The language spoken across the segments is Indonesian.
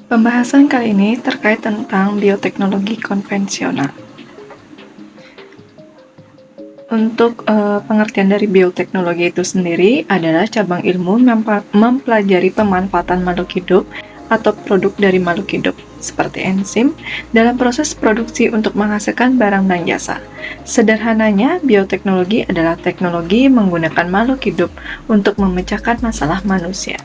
Pembahasan kali ini terkait tentang bioteknologi konvensional. Untuk pengertian dari bioteknologi itu sendiri adalah cabang ilmu mempelajari pemanfaatan makhluk hidup atau produk dari makhluk hidup, seperti enzim, dalam proses produksi untuk menghasilkan barang dan jasa. Sederhananya, bioteknologi adalah teknologi menggunakan makhluk hidup untuk memecahkan masalah manusia.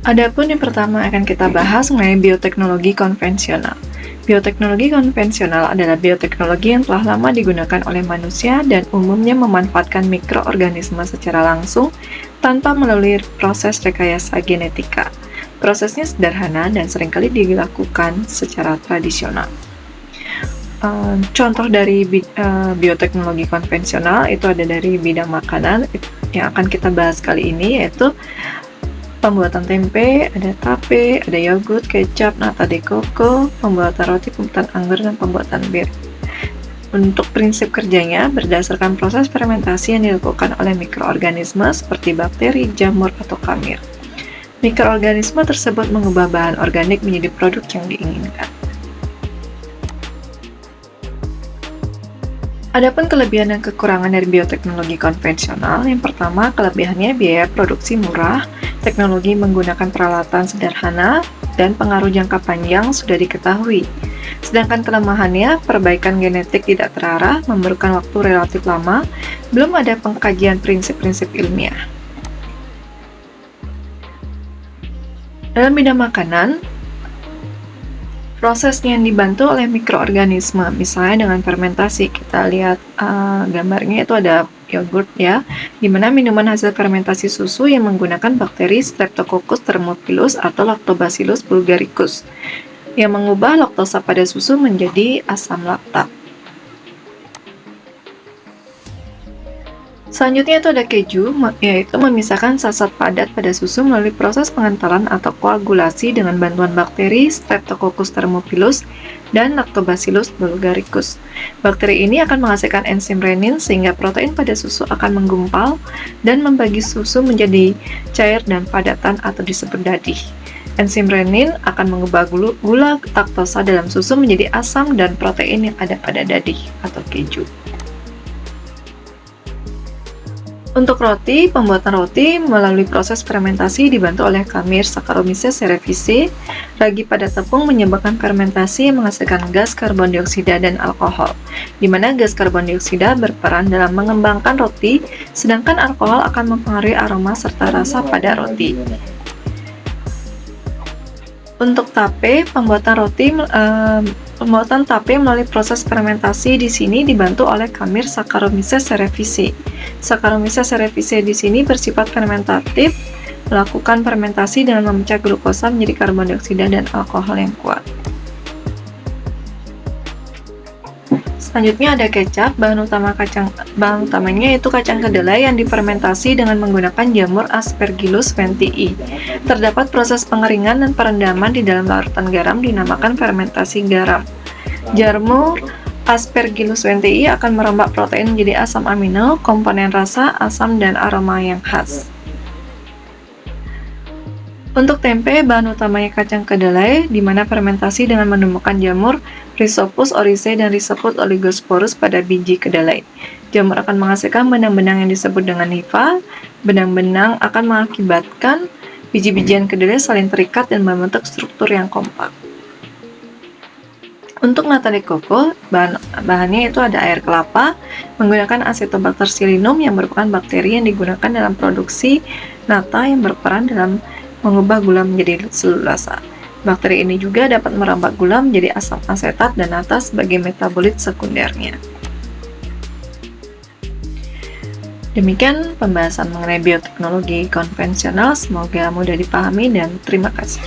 Adapun yang pertama akan kita bahas mengenai bioteknologi konvensional. Bioteknologi konvensional adalah bioteknologi yang telah lama digunakan oleh manusia dan umumnya memanfaatkan mikroorganisme secara langsung tanpa melalui proses rekayasa genetika. Prosesnya sederhana dan seringkali dilakukan secara tradisional. Contoh dari bioteknologi konvensional itu ada dari bidang makanan yang akan kita bahas kali ini, yaitu pembuatan tempe, ada tape, ada yogurt, kecap, nata de coco, pembuatan roti, pembuatan anggur, dan pembuatan bir. Untuk prinsip kerjanya, berdasarkan proses fermentasi yang dilakukan oleh mikroorganisme seperti bakteri, jamur, atau kamir. Mikroorganisme tersebut mengubah bahan organik menjadi produk yang diinginkan. Adapun kelebihan dan kekurangan dari bioteknologi konvensional, yang pertama, kelebihannya biaya produksi murah, teknologi menggunakan peralatan sederhana, dan pengaruh jangka panjang sudah diketahui. Sedangkan kelemahannya, perbaikan genetik tidak terarah, memerlukan waktu relatif lama, belum ada pengkajian prinsip-prinsip ilmiah. Dalam bidang makanan, prosesnya yang dibantu oleh mikroorganisme, misalnya dengan fermentasi. Kita lihat gambarnya itu ada yogurt ya, di mana minuman hasil fermentasi susu yang menggunakan bakteri Streptococcus thermophilus atau Lactobacillus bulgaricus, yang mengubah laktosa pada susu menjadi asam laktat. Selanjutnya itu ada keju, yaitu memisahkan zat-zat padat pada susu melalui proses pengentalan atau koagulasi dengan bantuan bakteri Streptococcus thermophilus dan Lactobacillus bulgaricus. Bakteri ini akan menghasilkan enzim renin sehingga protein pada susu akan menggumpal dan membagi susu menjadi cair dan padatan atau disebut dadih. Enzim renin akan mengubah gula laktosa dalam susu menjadi asam dan protein yang ada pada dadih atau keju. Untuk roti, pembuatan roti melalui proses fermentasi dibantu oleh kamir Saccharomyces cerevisiae. Ragi pada tepung menyebabkan fermentasi yang menghasilkan gas karbon dioksida dan alkohol, di mana gas karbon dioksida berperan dalam mengembangkan roti, sedangkan alkohol akan mempengaruhi aroma serta rasa pada roti. Untuk tape, pembuatan tape melalui proses fermentasi di sini dibantu oleh kamir Saccharomyces cerevisiae. Saccharomyces cerevisiae di sini bersifat fermentatif, melakukan fermentasi dengan memecah glukosa menjadi karbon dioksida dan alkohol yang kuat. Selanjutnya ada kecap. Bahan utamanya yaitu kacang kedelai yang difermentasi dengan menggunakan jamur Aspergillus ventii. Terdapat proses pengeringan dan perendaman di dalam larutan garam dinamakan fermentasi garam. Jamur Aspergillus ventii akan merombak protein menjadi asam amino, komponen rasa, asam, dan aroma yang khas. Untuk tempe, bahan utamanya kacang kedelai, di mana fermentasi dengan menemukan jamur Rhizopus oryzae dan Rhizopus oligosporus pada biji kedelai. Jamur akan menghasilkan benang-benang yang disebut dengan hifa. Benang-benang akan mengakibatkan biji-bijian kedelai saling terikat dan membentuk struktur yang kompak. Untuk nata de coco, bahannya itu ada air kelapa, menggunakan Acetobacter psyllinum yang merupakan bakteri yang digunakan dalam produksi nata yang berperan dalam mengubah gula menjadi selulasa. Bakteri ini juga dapat merambat gula menjadi asam asetat dan nata sebagai metabolit sekundernya. Demikian pembahasan mengenai bioteknologi konvensional, semoga mudah dipahami dan terima kasih.